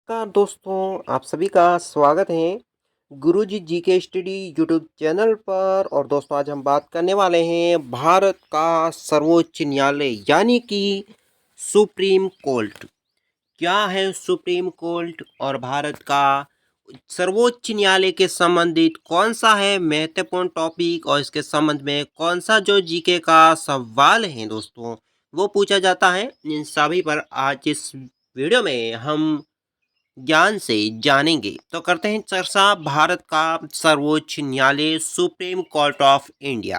नमस्कार दोस्तों, आप सभी का स्वागत है गुरुजी जी के स्टडी यूट्यूब चैनल पर। और दोस्तों, आज हम बात करने वाले हैं भारत का सर्वोच्च न्यायालय यानी कि सुप्रीम कोर्ट। क्या है सुप्रीम कोर्ट और भारत का सर्वोच्च न्यायालय के संबंधित कौन सा है महत्वपूर्ण टॉपिक, और इसके संबंध में कौन सा जो जीके का सवाल है दोस्तों वो पूछा जाता है। इन सभी पर आज इस वीडियो में हम ज्ञान से जानेंगे। तो करते हैं चर्चा भारत का सर्वोच्च न्यायालय सुप्रीम कोर्ट ऑफ इंडिया।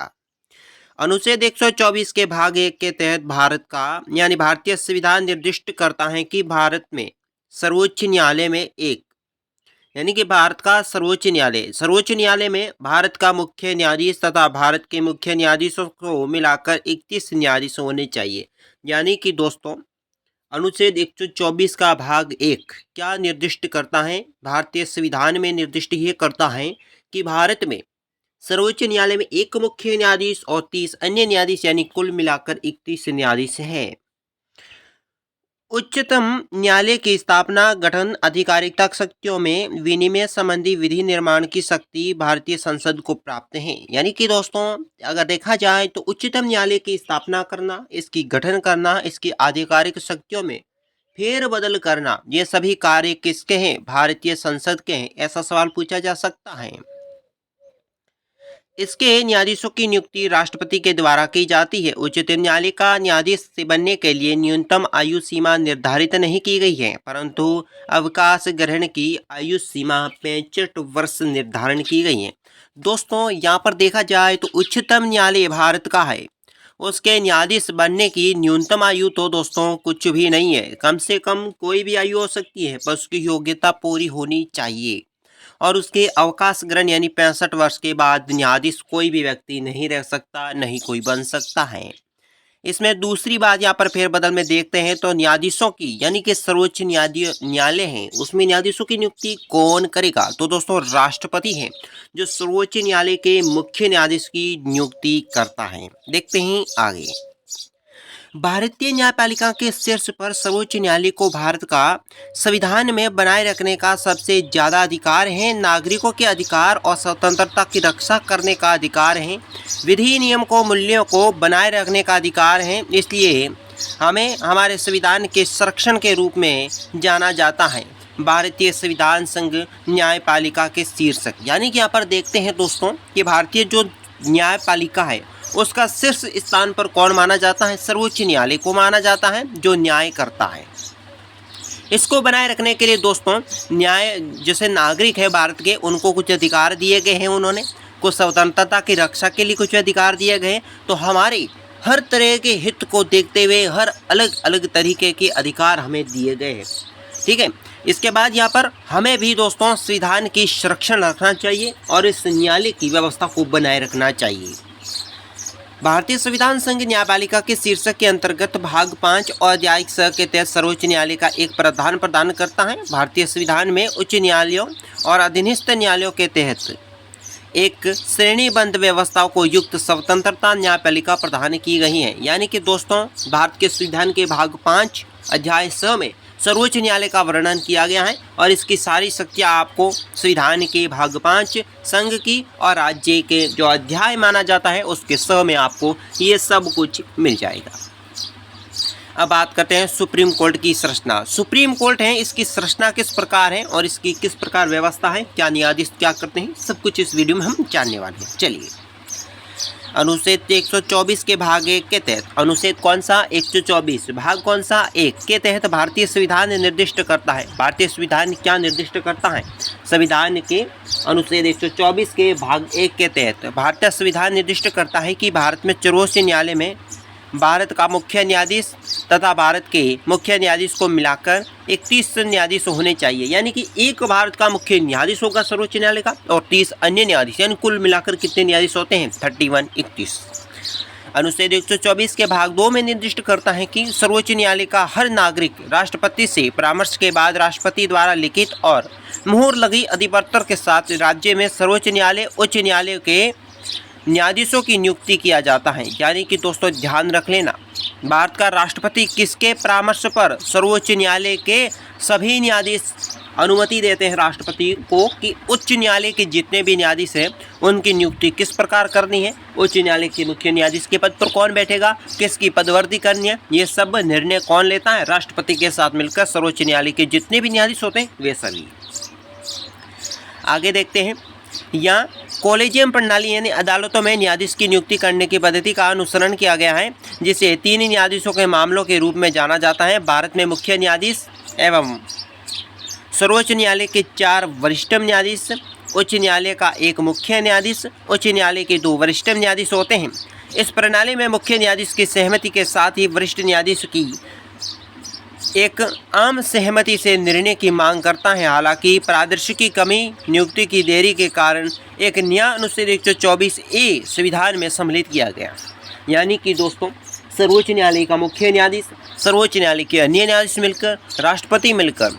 अनुच्छेद 124 के भाग 1 के तहत भारत का यानी भारतीय संविधान निर्दिष्ट करता है कि भारत में सर्वोच्च न्यायालय में एक यानी कि भारत का सर्वोच्च न्यायालय में भारत का मुख्य न्यायाधीश तथा भारत के मुख्य न्यायाधीशों को मिलाकर 31 न्यायाधीश होने चाहिए। यानी कि दोस्तों, अनुच्छेद 124 का भाग 1 क्या निर्दिष्ट करता है? भारतीय संविधान में निर्दिष्ट ये करता है कि भारत में सर्वोच्च न्यायालय में एक मुख्य न्यायाधीश और 30 अन्य न्यायाधीश यानी कुल मिलाकर 31 न्यायाधीश हैं। उच्चतम न्यायालय की स्थापना, गठन, आधिकारिकता शक्तियों में विनिमय संबंधी विधि निर्माण की शक्ति भारतीय संसद को प्राप्त है। यानी कि दोस्तों, अगर देखा जाए तो उच्चतम न्यायालय की स्थापना करना, इसकी गठन करना, इसकी आधिकारिक शक्तियों में फेरबदल करना, ये सभी कार्य किसके हैं? भारतीय संसद के हैं। ऐसा सवाल पूछा जा सकता है। इसके न्यायाधीशों की नियुक्ति राष्ट्रपति के द्वारा की जाती है। उच्चतम न्यायालय का न्यायाधीश बनने के लिए न्यूनतम आयु सीमा निर्धारित नहीं की गई है, परंतु अवकाश ग्रहण की आयु सीमा 65 वर्ष निर्धारण की गई है। दोस्तों, यहाँ पर देखा जाए तो उच्चतम न्यायालय भारत का है, उसके न्यायाधीश बनने की न्यूनतम आयु तो दोस्तों कुछ भी नहीं है। कम से कम कोई भी आयु हो सकती है, पर उसकी योग्यता पूरी होनी चाहिए। और उसके अवकाश ग्रहण यानी 65 वर्ष के बाद न्यायाधीश कोई भी व्यक्ति नहीं रह सकता, नहीं कोई बन सकता है। इसमें दूसरी बात यहाँ पर फेरबदल में देखते हैं तो न्यायाधीशों की यानी कि सर्वोच्च न्यायालय है, उसमें न्यायाधीशों की नियुक्ति कौन करेगा? तो दोस्तों, राष्ट्रपति है जो सर्वोच्च न्यायालय के मुख्य न्यायाधीश की नियुक्ति करता है। देखते हैं आगे। भारतीय न्यायपालिका के शीर्ष पर सर्वोच्च न्यायालय को भारत का संविधान में बनाए रखने का सबसे ज्यादा अधिकार है। नागरिकों के अधिकार और स्वतंत्रता की रक्षा करने का अधिकार है। विधि नियम को मूल्यों को बनाए रखने का अधिकार है। इसलिए हमें हमारे संविधान के संरक्षण के रूप में जाना जाता है। भारतीय संविधान संघ न्यायपालिका के शीर्षक यानी कि यहाँ पर देखते हैं दोस्तों कि भारतीय जो न्यायपालिका है उसका शीर्ष स्थान पर कौन माना जाता है? सर्वोच्च न्यायालय को माना जाता है जो न्याय करता है। इसको बनाए रखने के लिए दोस्तों न्याय जैसे नागरिक है भारत के, उनको कुछ अधिकार दिए गए हैं, उन्होंने कुछ स्वतंत्रता की रक्षा के लिए कुछ अधिकार दिए गए। तो हमारे हर तरह के हित को देखते हुए हर अलग अलग तरीके के अधिकार हमें दिए गए हैं। ठीक है, इसके बाद यहाँ पर हमें भी दोस्तों संविधान की संरक्षण रखना चाहिए और इस न्यायालय की व्यवस्था को बनाए रखना चाहिए। भारतीय संविधान संघ न्यायपालिका के शीर्षक के अंतर्गत भाग 5 और अध्याय 6 के तहत सर्वोच्च न्यायालय का एक प्रावधान प्रदान करता है। भारतीय संविधान में उच्च न्यायालयों और अधीनस्थ न्यायालयों के तहत एक श्रेणीबद्ध व्यवस्थाओं को युक्त स्वतंत्रता न्यायपालिका प्रदान की गई है। यानी कि दोस्तों, भारत के संविधान के भाग 5 अध्याय 6 में सर्वोच्च न्यायालय का वर्णन किया गया है और इसकी सारी शक्तियाँ आपको संविधान के भाग 5 संघ की और राज्य के जो अध्याय माना जाता है उसके 6 में आपको ये सब कुछ मिल जाएगा। अब बात करते हैं सुप्रीम कोर्ट की संरचना। सुप्रीम कोर्ट है, इसकी संरचना किस प्रकार है और इसकी किस प्रकार व्यवस्था है, क्या न्यायाधीश क्या करते हैं, सब कुछ इस वीडियो में हम जानने वाले हैं। चलिए, अनुच्छेद 124 के भाग 1 के तहत, अनुच्छेद कौन सा? 124 भाग कौन सा? 1 के तहत भारतीय संविधान निर्दिष्ट करता है। भारतीय संविधान क्या निर्दिष्ट करता है? संविधान के अनुच्छेद 124 के भाग 1 के तहत भारतीय संविधान निर्दिष्ट करता है कि भारत में सर्वोच्च न्यायालय में भारत का मुख्य न्यायाधीश तथा भारत के मुख्य न्यायाधीश को मिलाकर 31 न्यायाधीश होने चाहिए। यानी कि एक भारत का मुख्य न्यायाधीश होगा सर्वोच्च न्यायालय का और 30 अन्य न्यायाधीश, यानी कुल मिलाकर कितने न्यायाधीश होते हैं? 31। अनुच्छेद 124 के भाग 2 में निर्दिष्ट करता है कि सर्वोच्च न्यायालय का हर नागरिक राष्ट्रपति से परामर्श के बाद राष्ट्रपति द्वारा लिखित और मुहर लगी अधिपत्र के साथ राज्य में सर्वोच्च न्यायालय उच्च न्यायालय के न्यायाधीशों की नियुक्ति किया जाता है। यानी कि दोस्तों ध्यान रख लेना, भारत का राष्ट्रपति किसके परामर्श पर? सर्वोच्च न्यायालय के सभी न्यायाधीश अनुमति देते हैं राष्ट्रपति को कि उच्च न्यायालय के जितने भी न्यायाधीश हैं उनकी नियुक्ति किस प्रकार करनी है, उच्च न्यायालय के मुख्य न्यायाधीश के पद पर कौन बैठेगा, किसकी पदवर्ती करनी है, ये सब निर्णय कौन लेता है, राष्ट्रपति के साथ मिलकर सर्वोच्च न्यायालय के जितने भी न्यायाधीश होते हैं वे सभी। आगे देखते हैं, यहाँ कॉलेजियम प्रणाली यानी अदालतों में न्यायाधीश की नियुक्ति करने की पद्धति का अनुसरण किया गया है, जिसे 3 न्यायाधीशों के मामलों के रूप में जाना जाता है। भारत में मुख्य न्यायाधीश एवं सर्वोच्च न्यायालय के 4 वरिष्ठ न्यायाधीश, उच्च न्यायालय का 1 मुख्य न्यायाधीश, उच्च न्यायालय के 2 वरिष्ठ न्यायाधीश होते हैं। इस प्रणाली में मुख्य न्यायाधीश की सहमति के साथ ही वरिष्ठ न्यायाधीश की एक आम सहमति से निर्णय की मांग करता है। हालांकि पारदर्शी की कमी, नियुक्ति की देरी के कारण एक नया अनुच्छेद 124A संविधान में सम्मिलित किया गया। यानी कि दोस्तों, सर्वोच्च न्यायालय का मुख्य न्यायाधीश, सर्वोच्च न्यायालय के अन्य न्यायाधीश मिलकर, राष्ट्रपति मिलकर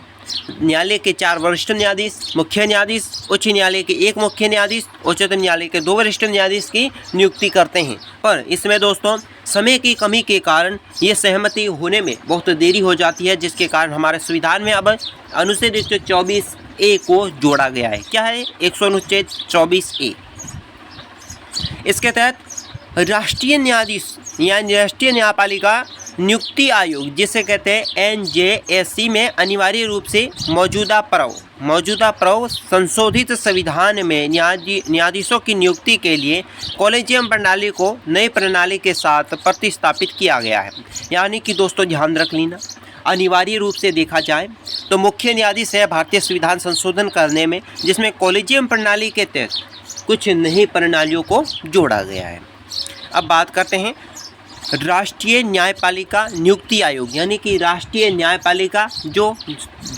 न्यायालय के 4 वरिष्ठ न्यायाधीश, मुख्य न्यायाधीश, उच्च न्यायालय के 1 मुख्य न्यायाधीश, उच्चतम न्यायालय के 2 वरिष्ठ न्यायाधीश की नियुक्ति करते हैं। पर इसमें दोस्तों समय की कमी के कारण ये सहमति होने में बहुत देरी हो जाती है, जिसके कारण हमारे संविधान में अब अनुच्छेद 124A को जोड़ा गया है। क्या है? 124A। इसके तहत राष्ट्रीय न्यायाधीश या राष्ट्रीय न्यायपालिका नियुक्ति आयोग, जिसे कहते हैं NJSC, में अनिवार्य रूप से मौजूदा प्रव संशोधित संविधान में न्यायाधीशों की नियुक्ति के लिए कॉलेजियम प्रणाली को नई प्रणाली के साथ प्रतिस्थापित किया गया है। यानी कि दोस्तों ध्यान रख लेना, अनिवार्य रूप से देखा जाए तो मुख्य न्यायाधीश है भारतीय संविधान संशोधन करने में, जिसमें कॉलेजियम प्रणाली के तहत कुछ नई प्रणालियों को जोड़ा गया है। अब बात करते हैं राष्ट्रीय न्यायपालिका नियुक्ति आयोग, यानी कि राष्ट्रीय न्यायपालिका जो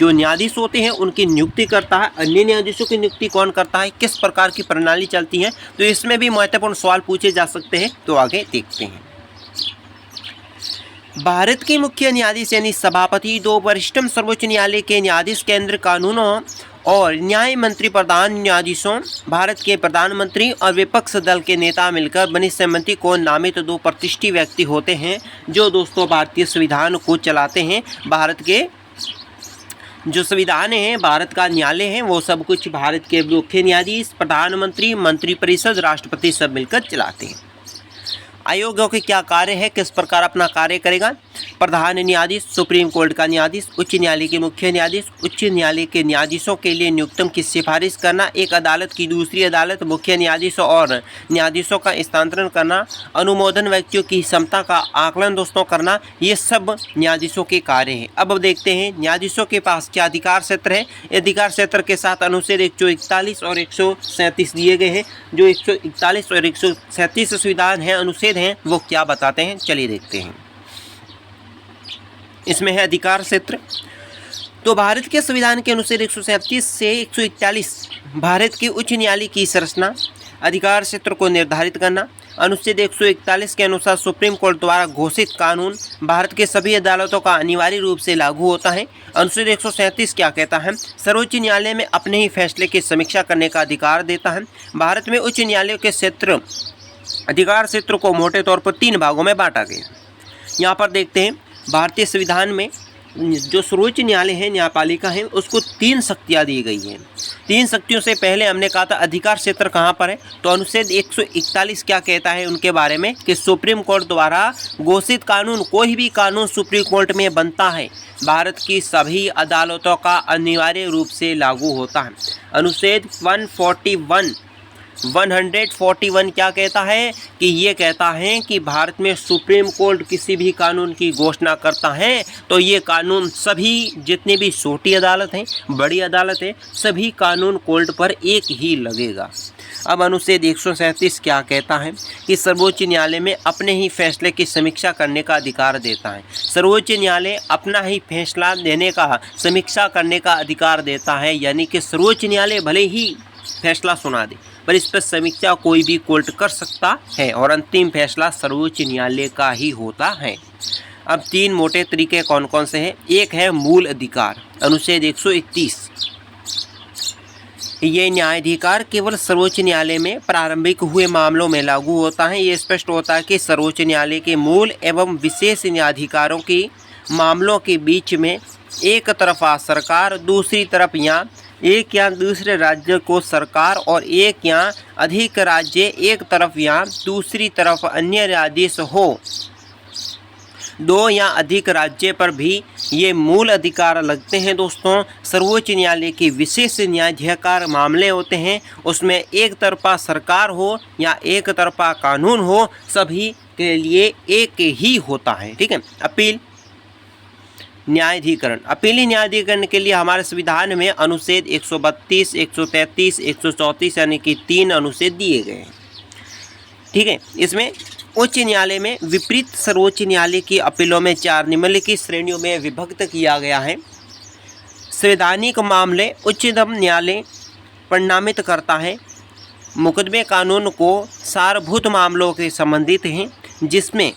न्यायाधीश होते हैं उनकी नियुक्ति करता है। अन्य न्यायाधीशों की नियुक्ति कौन करता है, किस प्रकार की प्रणाली चलती है, तो इसमें भी महत्वपूर्ण सवाल पूछे जा सकते हैं। तो आगे देखते हैं। भारत के मुख्य न्यायाधीश यानी सभापति 2 वरिष्ठतम सर्वोच्च न्यायालय के न्यायाधीश केंद्र कानूनों और न्याय मंत्री प्रधान न्यायाधीशों, भारत के प्रधानमंत्री और विपक्ष दल के नेता मिलकर बनी समिति को नामित 2 प्रतिष्ठित व्यक्ति होते हैं, जो दोस्तों भारतीय संविधान को चलाते हैं। भारत के जो संविधान है, भारत का न्यायालय है, वो सब कुछ भारत के मुख्य न्यायाधीश, प्रधानमंत्री, मंत्रिपरिषद, राष्ट्रपति सब मिलकर चलाते हैं। आयोगों के क्या कार्य है, किस प्रकार अपना कार्य करेगा? प्रधान न्यायाधीश, सुप्रीम कोर्ट का न्यायाधीश, उच्च न्यायालय के मुख्य न्यायाधीश, उच्च न्यायालय के न्यायाधीशों के लिए नियुक्तम की सिफारिश करना, एक अदालत की दूसरी अदालत, मुख्य न्यायाधीशों और न्यायाधीशों का स्थानांतरण करना, अनुमोदन, व्यक्तियों की क्षमता का आकलन दोस्तों करना, ये सब न्यायाधीशों के कार्य हैं। अब देखते हैं न्यायाधीशों के पास क्या अधिकार क्षेत्र है। अधिकार क्षेत्र के साथ अनुच्छेद 141 और 137 दिए गए हैं। जो 141 और 137 संविधान है, अनुच्छेद हैं, वो क्या बताते हैं, चलिए देखते हैं। इसमें है अधिकार क्षेत्र। तो भारत के संविधान के अनुच्छेद 137 से 141 भारत के उच्च न्यायालय की संरचना, अधिकार क्षेत्र को निर्धारित करना। अनुच्छेद 141 के अनुसार सुप्रीम कोर्ट द्वारा घोषित कानून भारत के सभी अदालतों का अनिवार्य रूप से लागू होता है। अनुच्छेद 137 क्या कहता है? सर्वोच्च न्यायालय में अपने ही फैसले की समीक्षा करने का अधिकार देता है। भारत में उच्च न्यायालयों के क्षेत्र अधिकार क्षेत्र को मोटे तौर पर 3 भागों में बांटा गया। यहाँ पर देखते हैं भारतीय संविधान में जो सर्वोच्च न्यायालय है, न्यायपालिका है, उसको 3 शक्तियाँ दी गई हैं। 3 शक्तियों से पहले हमने कहा था अधिकार क्षेत्र कहाँ पर है, तो अनुच्छेद 141 क्या कहता है उनके बारे में कि सुप्रीम कोर्ट द्वारा घोषित कानून, कोई भी कानून सुप्रीम कोर्ट में बनता है, भारत की सभी अदालतों का अनिवार्य रूप से लागू होता है। अनुच्छेद 141 क्या कहता है कि ये कहता है कि भारत में सुप्रीम कोर्ट किसी भी कानून की घोषणा करता है तो ये कानून सभी जितनी भी छोटी अदालत हैं, बड़ी अदालत है, सभी कानून कोर्ट पर एक ही लगेगा। अब अनुच्छेद 137 क्या कहता है कि सर्वोच्च न्यायालय में अपने ही फैसले की समीक्षा करने का अधिकार देता है। सर्वोच्च न्यायालय अपना ही फैसला देने का, समीक्षा करने का अधिकार देता है। यानी कि सर्वोच्च न्यायालय भले ही फैसला सुना दे, पर इस पर समीक्षा कोई भी कोर्ट कर सकता है और अंतिम फैसला सर्वोच्च न्यायालय का ही होता है। अब 3 मोटे तरीके कौन कौन से हैं? एक है मूल अधिकार, अनुच्छेद 131। ये न्यायाधिकार केवल सर्वोच्च न्यायालय में प्रारंभिक हुए मामलों में लागू होता है। ये स्पष्ट होता है कि सर्वोच्च न्यायालय के मूल एवं विशेष न्यायाधिकारों की मामलों के बीच में एक तरफा सरकार, दूसरी तरफ या एक या दूसरे राज्य को सरकार और एक या अधिक राज्य एक तरफ या दूसरी तरफ अन्य आदेश हो। दो या अधिक राज्य पर भी ये मूल अधिकार लगते हैं दोस्तों। सर्वोच्च न्यायालय के विशेष न्यायाधिकार मामले होते हैं, उसमें एक तरफा सरकार हो या एक तरफा कानून हो, सभी के लिए एक ही होता है। ठीक है। अपील न्यायाधिकरण, अपीली न्यायाधिकरण के लिए हमारे संविधान में अनुच्छेद 132, 133, 134 यानी कि 3 अनुच्छेद दिए गए हैं। ठीक है। इसमें उच्च न्यायालय में विपरीत सर्वोच्च न्यायालय की अपीलों में 4 निम्नलिखित श्रेणियों में विभक्त किया गया है। संवैधानिक मामले उच्चतम न्यायालय परिणामित करता है। मुकदमे कानून को सारभूत मामलों के संबंधित हैं जिसमें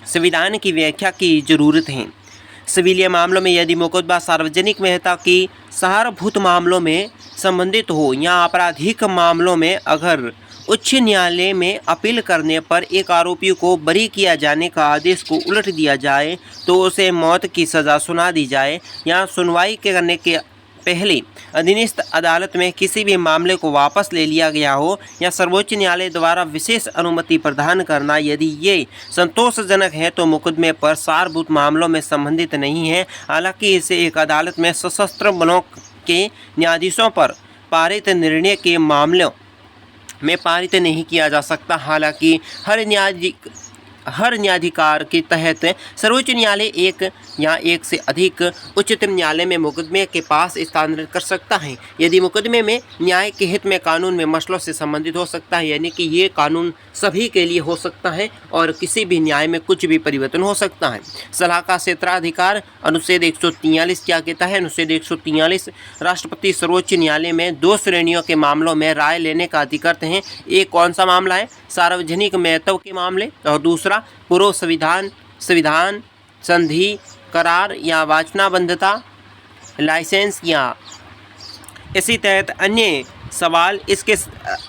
संविधान की व्याख्या की जरूरत है। सिविलिय मामलों में यदि मुकदमा सार्वजनिक महत्व की सारभूत मामलों में संबंधित हो या आपराधिक मामलों में अगर उच्च न्यायालय में अपील करने पर एक आरोपी को बरी किया जाने का आदेश को उलट दिया जाए तो उसे मौत की सज़ा सुना दी जाए या सुनवाई करने के पहले अधीनस्थ अदालत में किसी भी मामले को वापस ले लिया गया हो या सर्वोच्च न्यायालय द्वारा विशेष अनुमति प्रदान करना यदि ये संतोषजनक है तो मुकदमे पर सारभूत मामलों में संबंधित नहीं है। हालांकि इसे एक अदालत में सशस्त्र बलों के न्यायाधीशों पर पारित निर्णय के मामलों में पारित नहीं किया जा सकता। हालांकि हर न्यायाधिकार के तहत सर्वोच्च न्यायालय एक या एक से अधिक उच्चतम न्यायालय में मुकदमे के पास स्थानांतरित कर सकता है यदि मुकदमे में न्याय के हित में कानून में मसलों से संबंधित हो सकता है, यानी कि ये कानून सभी के लिए हो सकता है और किसी भी न्याय में कुछ भी परिवर्तन हो सकता है। सलाह का क्षेत्राधिकार अनुच्छेद 143 क्या कहता है? अनुच्छेद 143 राष्ट्रपति सर्वोच्च न्यायालय में 2 श्रेणियों के मामलों में राय लेने का अधिकृत हैं। एक कौन सा मामला है? सार्वजनिक महत्व के मामले, और दूसरा पूर्व संविधान संधि, करार या वाचनाबद्धता, लाइसेंस या इसी तहत अन्य सवाल। इसके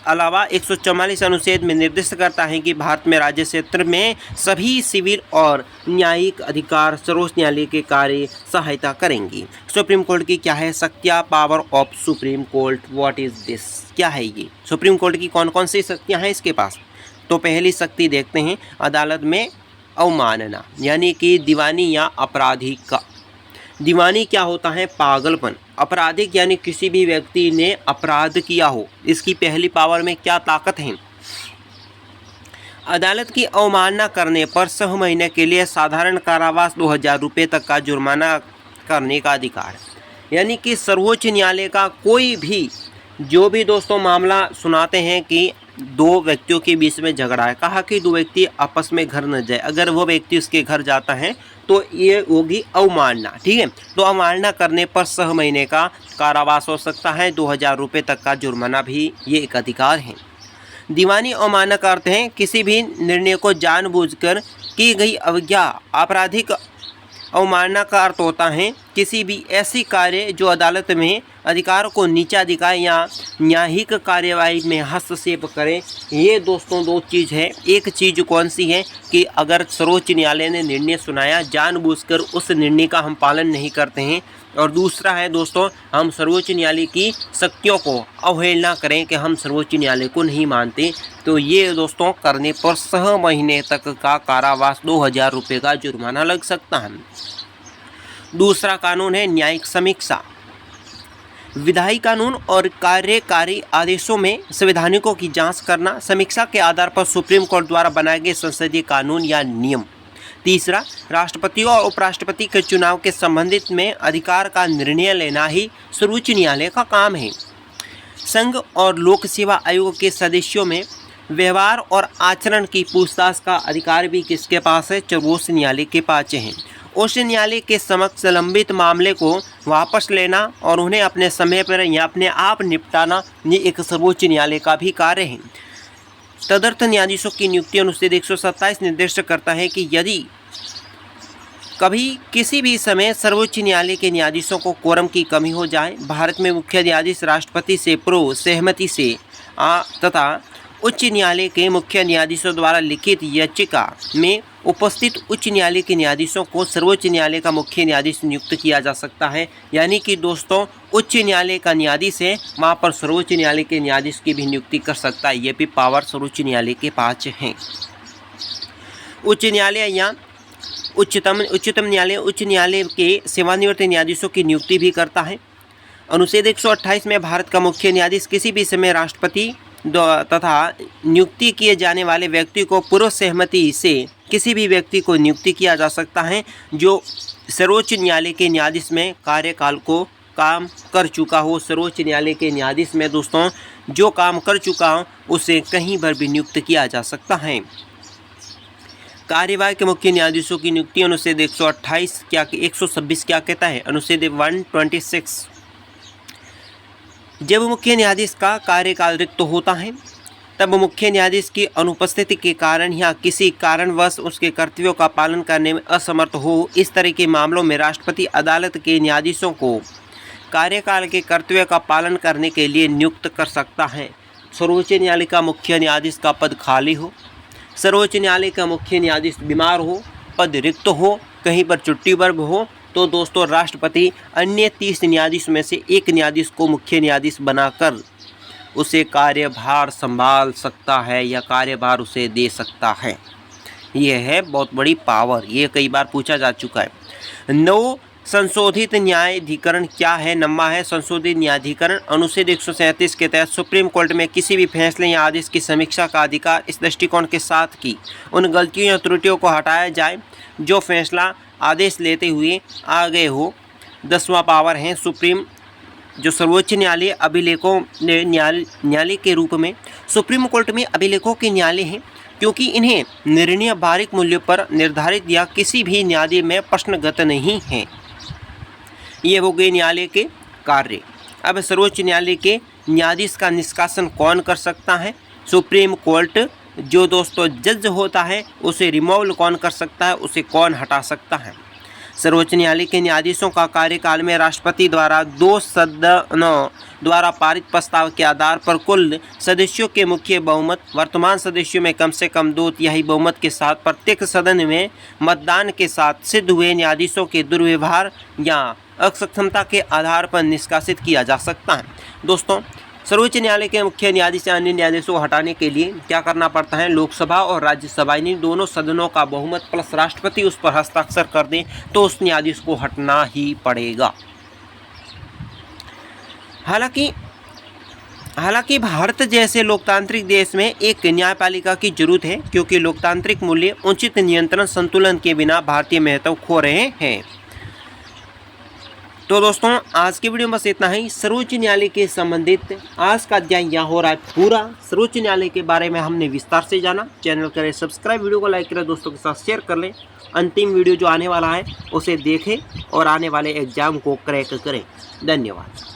अलावा 144 अनुच्छेद में निर्दिष्ट करता है कि भारत में राज्य क्षेत्र में सभी सिविल और न्यायिक अधिकार सर्वोच्च न्यायालय के कार्य सहायता करेंगी। सुप्रीम कोर्ट की क्या है शक्तियाँ? Power of supreme court, what is this? क्या है ये? सुप्रीम कोर्ट की कौन कौन सी शक्तियाँ हैं इसके पास? तो पहली शक्ति देखते हैं, अदालत में अवमानना, यानी कि दीवानी या आपराधिक का। दीवानी क्या होता है? पागलपन। आपराधिक यानी किसी भी व्यक्ति ने अपराध किया हो। इसकी पहली पावर में क्या ताकत है? अदालत की अवमानना करने पर 6 महीने के लिए साधारण कारावास 2000 रुपये तक का जुर्माना करने का अधिकार, यानी कि सर्वोच्च न्यायालय का कोई भी जो भी दोस्तों मामला सुनाते हैं कि 2 व्यक्तियों के बीच में झगड़ा है, कहा कि 2 व्यक्ति आपस में घर न जाए, अगर वो व्यक्ति उसके घर जाता है तो ये होगी अवमानना। ठीक है। तो अवमानना करने पर 6 महीने का कारावास हो सकता है, 2000 रुपये तक का जुर्माना भी ये एक अधिकार है। दीवानी अवमानना का अर्थ है किसी भी निर्णय को जानबूझकर की गई अवज्ञा। आपराधिक अवमानना का अर्थ होता है किसी भी ऐसी कार्य जो अदालत में अधिकार को नीचा दिखाए या न्यायिक कार्यवाही में हस्तक्षेप करे। ये दोस्तों 2 चीज़ है। एक चीज़ कौन सी है कि अगर सर्वोच्च न्यायालय ने निर्णय सुनाया, जानबूझकर उस निर्णय का हम पालन नहीं करते हैं, और दूसरा है दोस्तों हम सर्वोच्च न्यायालय की शक्तियों को अवहेलना करें कि हम सर्वोच्च न्यायालय को नहीं मानते। तो ये दोस्तों करने पर 6 महीने तक का कारावास, 2000 रुपये का जुर्माना लग सकता है। दूसरा कानून है न्यायिक समीक्षा। विधायी कानून और कार्यकारी आदेशों में संवैधानिकों की जांच करना, समीक्षा के आधार पर सुप्रीम कोर्ट द्वारा बनाए गए संसदीय कानून या नियम। तीसरा, राष्ट्रपति और उपराष्ट्रपति के चुनाव के संबंधित में अधिकार का निर्णय लेना ही सर्वोच्च न्यायालय का काम है। संघ और लोक सेवा आयोग के सदस्यों में व्यवहार और आचरण की पूछताछ का अधिकार भी किसके पास है? सर्वोच्च न्यायालय के पास है। उच्च न्यायालय के समक्ष लंबित मामले को वापस लेना और उन्हें अपने समय पर या अपने आप निपटाना, ये एक सर्वोच्च न्यायालय का भी कार्य है। तदर्थ न्यायाधीशों की नियुक्ति अनुच्छेद 127 निर्दिष्ट करता है कि यदि कभी किसी भी समय सर्वोच्च न्यायालय के न्यायाधीशों को कोरम की कमी हो जाए, भारत में मुख्य न्यायाधीश राष्ट्रपति से पूर्व सहमति से तथा उच्च न्यायालय के मुख्य न्यायाधीशों द्वारा लिखित याचिका में उपस्थित उच्च न्यायालय के न्यायाधीशों को सर्वोच्च न्यायालय का मुख्य न्यायाधीश नियुक्त किया जा सकता है। यानी कि दोस्तों उच्च न्यायालय का न्यायाधीश है, वहाँ पर सर्वोच्च न्यायालय के न्यायाधीश की भी नियुक्ति कर सकता है। ये भी पावर सर्वोच्च न्यायालय के पास है। उच्च न्यायालय या उच्चतम न्यायालय उच्च न्यायालय के सेवानिवृत्त न्यायाधीशों की नियुक्ति भी करता है। अनुच्छेद 128 में भारत का मुख्य न्यायाधीश किसी भी समय राष्ट्रपति तथा नियुक्ति किए जाने वाले व्यक्ति को पूर्व सहमति से किसी भी व्यक्ति को नियुक्ति किया जा सकता है जो सर्वोच्च न्यायालय के न्यायाधीश में कार्यकाल को काम कर चुका हो। सर्वोच्च न्यायालय के न्यायाधीश में दोस्तों जो काम कर चुका हो उसे कहीं पर भी नियुक्त किया जा सकता है। कार्यवाही के मुख्य न्यायाधीशों की नियुक्ति अनुच्छेद 126 क्या कहता है? अनुच्छेद 126 जब मुख्य न्यायाधीश का कार्यकाल रिक्त होता है तब मुख्य न्यायाधीश की अनुपस्थिति के कारण या किसी कारणवश उसके कर्तव्यों का पालन करने में असमर्थ हो, इस तरह के मामलों में राष्ट्रपति अदालत के न्यायाधीशों को कार्यकाल के कर्तव्य का पालन करने के लिए नियुक्त कर सकता है। सर्वोच्च न्यायालय का मुख्य न्यायाधीश का पद खाली हो, सर्वोच्च न्यायालय का मुख्य न्यायाधीश बीमार हो, पद रिक्त हो, कहीं पर छुट्टी पर हो, तो दोस्तों राष्ट्रपति अन्य 30 न्यायाधीश में से एक न्यायाधीश को मुख्य न्यायाधीश बनाकर उसे कार्यभार संभाल सकता है या कार्यभार उसे दे सकता है। यह है बहुत बड़ी पावर, ये कई बार पूछा जा चुका है। 9 संशोधित न्यायाधिकरण क्या है? नंबर है संशोधित न्यायाधिकरण। अनुच्छेद 137 के तहत सुप्रीम कोर्ट में किसी भी फैसले या आदेश की समीक्षा का अधिकार इस दृष्टिकोण के साथ कि उन गलतियों या त्रुटियों को हटाया जाए जो फैसला आदेश लेते हुए आ गए हो। 10वां पावर है सुप्रीम जो सर्वोच्च न्यायालय अभिलेखों न्यायालय के रूप में सुप्रीम कोर्ट में अभिलेखों के न्यायालय हैं क्योंकि इन्हें निर्णय बारीक मूल्य पर निर्धारित या किसी भी न्यायालय में प्रश्नगत नहीं है। ये हो गए न्यायालय के कार्य। अब सर्वोच्च न्यायालय के न्यायाधीश का निष्कासन कौन कर सकता है? सुप्रीम कोर्ट जो दोस्तों जज होता है उसे रिमूव कौन कर सकता है, उसे कौन हटा सकता है? सर्वोच्च न्यायालय के न्यायाधीशों का कार्यकाल में राष्ट्रपति द्वारा 2 सदनों द्वारा पारित प्रस्ताव के आधार पर कुल सदस्यों के मुख्य बहुमत वर्तमान सदस्यों में कम से कम 2/3 बहुमत के साथ प्रत्येक सदन में मतदान के साथ सिद्ध हुए न्यायाधीशों के दुर्व्यवहार या अक्षमता के आधार पर निष्कासित किया जा सकता है। दोस्तों सर्वोच्च न्यायालय के मुख्य न्यायाधीश या अन्य न्यायाधीशों को हटाने के लिए क्या करना पड़ता है? लोकसभा और राज्यसभा इन दोनों सदनों का बहुमत प्लस राष्ट्रपति उस पर हस्ताक्षर कर दें तो उस न्यायाधीश को हटना ही पड़ेगा। हालांकि भारत जैसे लोकतांत्रिक देश में एक न्यायपालिका की जरूरत है क्योंकि लोकतांत्रिक मूल्य उचित नियंत्रण संतुलन के बिना भारतीय महत्व खो रहे हैं। तो दोस्तों आज के वीडियो में बस इतना ही। सर्वोच्च न्यायालय के संबंधित आज का अध्याय यहाँ हो रहा है पूरा। सर्वोच्च न्यायालय के बारे में हमने विस्तार से जाना। चैनल करें सब्सक्राइब, वीडियो को लाइक करें, दोस्तों के साथ शेयर कर लें। अंतिम वीडियो जो आने वाला है उसे देखें और आने वाले एग्जाम को क्रैक करें। धन्यवाद।